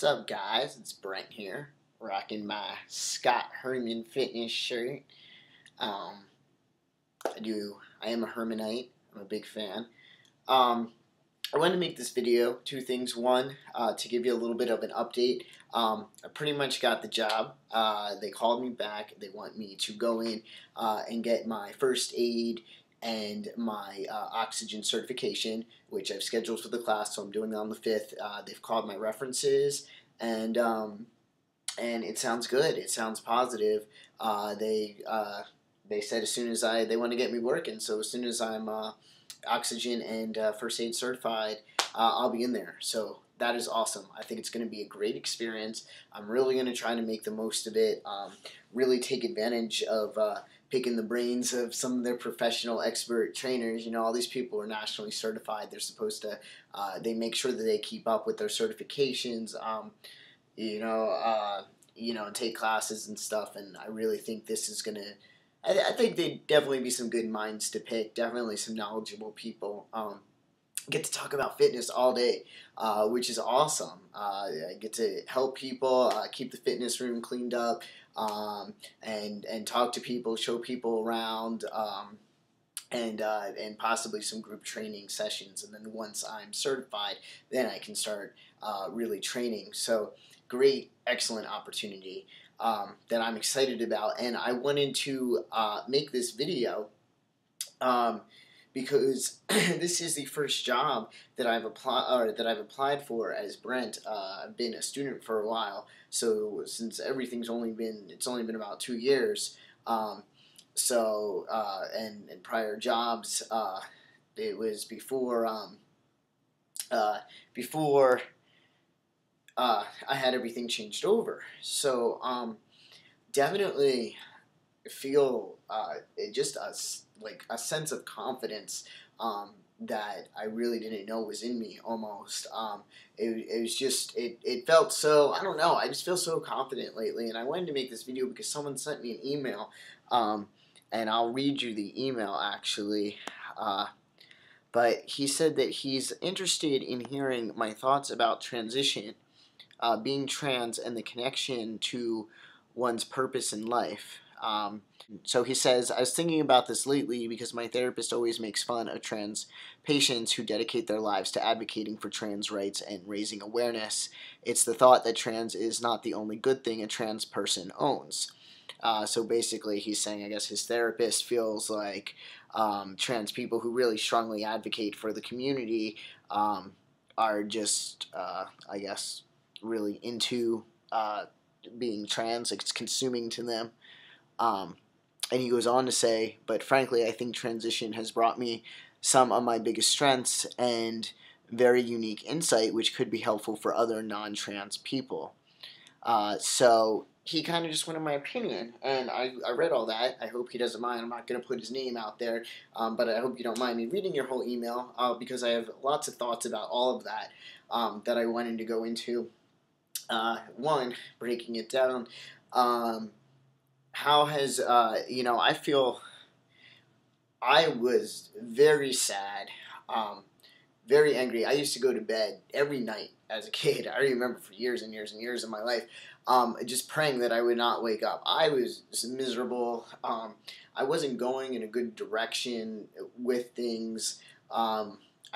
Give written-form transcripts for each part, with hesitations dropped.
up, guys? It's Brent here, rocking my Scott Herman Fitness shirt. Um, I am a Hermanite. I'm a big fan. Um, I wanted to make this video. Two things. One, to give you a little bit of an update. I pretty much got the job. They called me back. They want me to go in and get my first aid and my oxygen certification, which I've scheduled for the class, so I'm doing it on the 5th. They've called my references, and it sounds good. It sounds positive. They said as soon as they want to get me working, so as soon as I'm oxygen and first aid certified, I'll be in there. So that is awesome. I think it's going to be a great experience. I'm really going to try to make the most of it. Really take advantage of picking the brains of some of their professional expert trainers. You know, all these people are nationally certified. They're supposed to, they make sure that they keep up with their certifications, take classes and stuff. And I really think this is going to, I think they'd definitely be some good minds to pick, definitely some knowledgeable people. Get to talk about fitness all day, which is awesome. I get to help people, keep the fitness room cleaned up, and talk to people, show people around, and possibly some group training sessions. And then once I'm certified, then I can start really training. So great, excellent opportunity that I'm excited about. And I wanted to make this video because this is the first job that I've applied for as Brent. I've been a student for a while, so since it's only been about 2 years. And prior jobs, it was before I had everything changed over. So definitely feel just a sense of confidence that I really didn't know was in me almost. It felt so, I don't know, I just feel so confident lately, and I wanted to make this video because someone sent me an email, and I'll read you the email actually. But he said that he's interested in hearing my thoughts about transition, being trans, and the connection to one's purpose in life. So he says, I was thinking about this lately because my therapist always makes fun of trans patients who dedicate their lives to advocating for trans rights and raising awareness. It's the thought that trans is not the only good thing a trans person owns. So basically he's saying, I guess his therapist feels like trans people who really strongly advocate for the community are just, I guess, really into being trans. It's consuming to them. And he goes on to say, but frankly, I think transition has brought me some of my biggest strengths and very unique insight, which could be helpful for other non-trans people. So he kind of just wanted my opinion, and I read all that. I hope he doesn't mind. I'm not going to put his name out there, but I hope you don't mind me reading your whole email, because I have lots of thoughts about all of that that I wanted to go into. One, breaking it down, how has, I feel I was very sad, very angry. I used to go to bed every night as a kid. I remember for years and years and years of my life, just praying that I would not wake up. I was miserable. I wasn't going in a good direction with things. I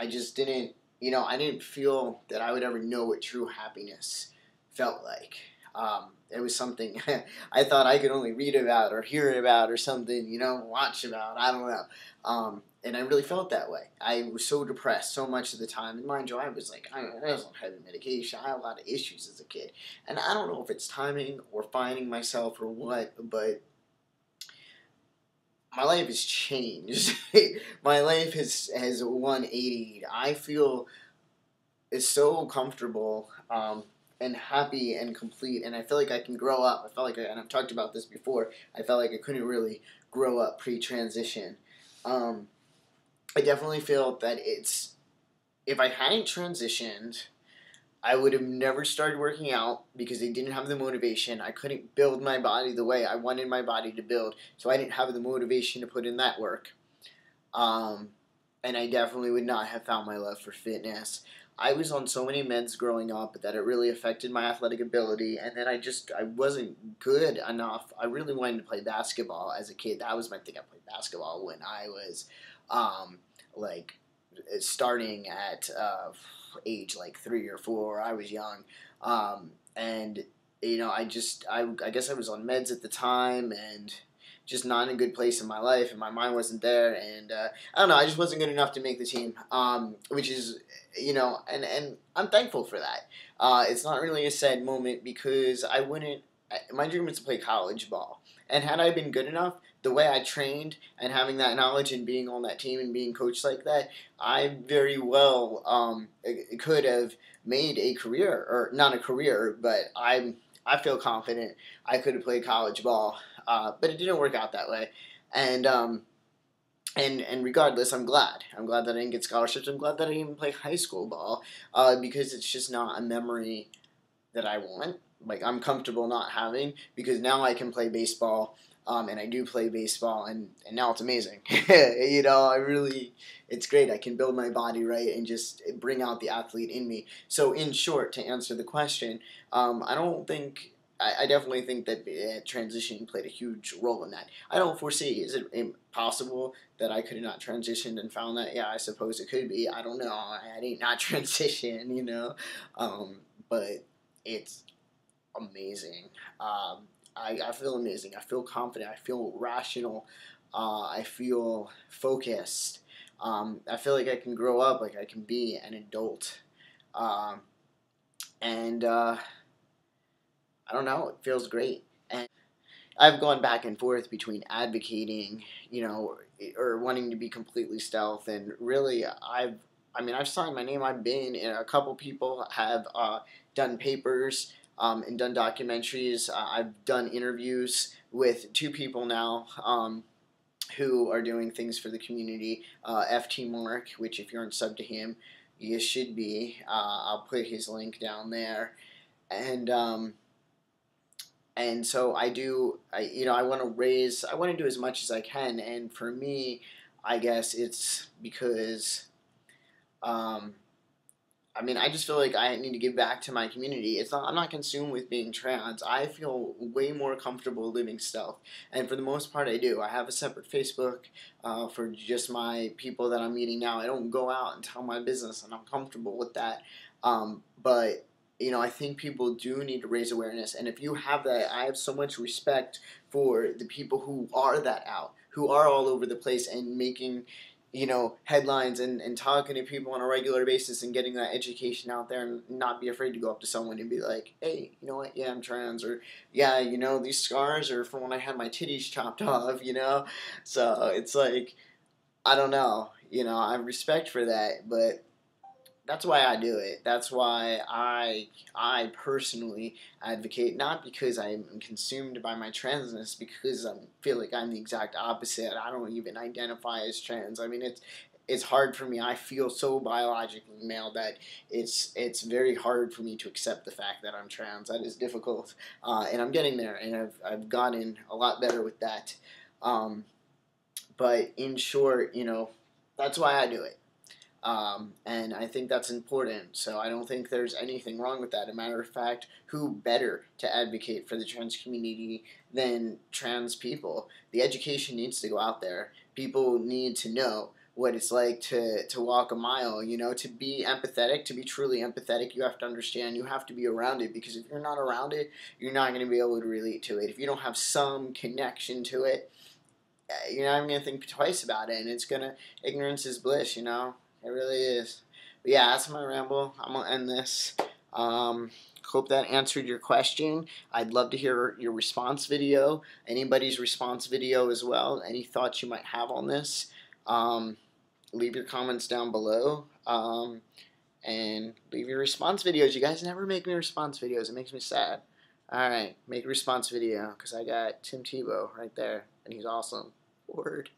just didn't, I didn't feel that I would ever know what true happiness felt like. It was something I thought I could only read about or hear about or something, watch about. I don't know. And I really felt that way. I was so depressed so much of the time. And mind you, I was on heavy medication. I had a lot of issues as a kid. And I don't know if it's timing or finding myself or what, but my life has changed. My life has 180'd. I feel is so comfortable, and happy and complete, and I feel like I can grow up. I felt like, and I've talked about this before, I felt like I couldn't really grow up pre-transition. I definitely feel that if I hadn't transitioned, I would have never started working out because I didn't have the motivation. I couldn't build my body the way I wanted my body to build, so I didn't have the motivation to put in that work. And I definitely would not have found my love for fitness. I was on so many meds growing up that it really affected my athletic ability, and then I wasn't good enough. I really wanted to play basketball as a kid. That was my thing. I played basketball when I was like starting at age like 3 or 4. I was young, and I guess I was on meds at the time and just not in a good place in my life, and my mind wasn't there, and I don't know, I just wasn't good enough to make the team, which is, and I'm thankful for that. It's not really a sad moment because my dream was to play college ball, and had I been good enough, the way I trained and having that knowledge and being on that team and being coached like that, I very well could have made a career, or not a career, but I feel confident I could have played college ball, but it didn't work out that way. And and regardless, I'm glad. I'm glad that I didn't get scholarships. I'm glad that I didn't even play high school ball, because it's just not a memory that I want. Like, I'm comfortable not having, because now I can play baseball, and I do play baseball, and now it's amazing. It's great. I can build my body right and just bring out the athlete in me. So, in short, to answer the question, I don't think. I definitely think that transition played a huge role in that. I don't foresee. Is it impossible that I could have not transitioned and found that? Yeah, I suppose it could be. I don't know. I didn't not transition, but it's amazing. I feel amazing. I feel confident. I feel rational. I feel focused. I feel like I can grow up, like I can be an adult. And I don't know, it feels great. And I've gone back and forth between advocating, or wanting to be completely stealth, and really, I've signed my name. I've been, and a couple people have done papers, and done documentaries. I've done interviews with 2 people now, who are doing things for the community. FT Mark, which if you aren't subbed to him, you should be. I'll put his link down there, and so I do. I want to do as much as I can, and for me, I guess it's because. I just feel like I need to give back to my community. I'm not consumed with being trans. I feel way more comfortable living stealth. And for the most part, I do. I have a separate Facebook for just my people that I'm meeting now. I don't go out and tell my business, and I'm comfortable with that. But, I think people do need to raise awareness. And if you have that, I have so much respect for the people who are that out, who are all over the place and making headlines and talking to people on a regular basis and getting that education out there, and not be afraid to go up to someone and be like, hey, you know what, yeah, I'm trans, or yeah, these scars are from when I had my titties chopped off. So it's like, I don't know, I have respect for that, but that's why I do it. That's why I personally advocate, not because I'm consumed by my transness, because I feel like I'm the exact opposite. I don't even identify as trans. It's hard for me. I feel so biologically male that it's very hard for me to accept the fact that I'm trans. That is difficult, and I'm getting there, and I've gotten a lot better with that. But in short, that's why I do it. And I think that's important. So I don't think there's anything wrong with that. As a matter of fact, who better to advocate for the trans community than trans people? The education needs to go out there. People need to know what it's like to walk a mile, to be empathetic, to be truly empathetic. You have to understand, you have to be around it, because if you're not around it, you're not going to be able to relate to it. If you don't have some connection to it, you're not even going to think twice about it, and ignorance is bliss, It really is. But yeah, that's my ramble. I'm going to end this. Hope that answered your question. I'd love to hear your response video, anybody's response video as well, any thoughts you might have on this. Leave your comments down below, and leave your response videos. You guys never make me response videos. It makes me sad. Alright, make a response video, because I got Tim Tebow right there, and he's awesome. Word.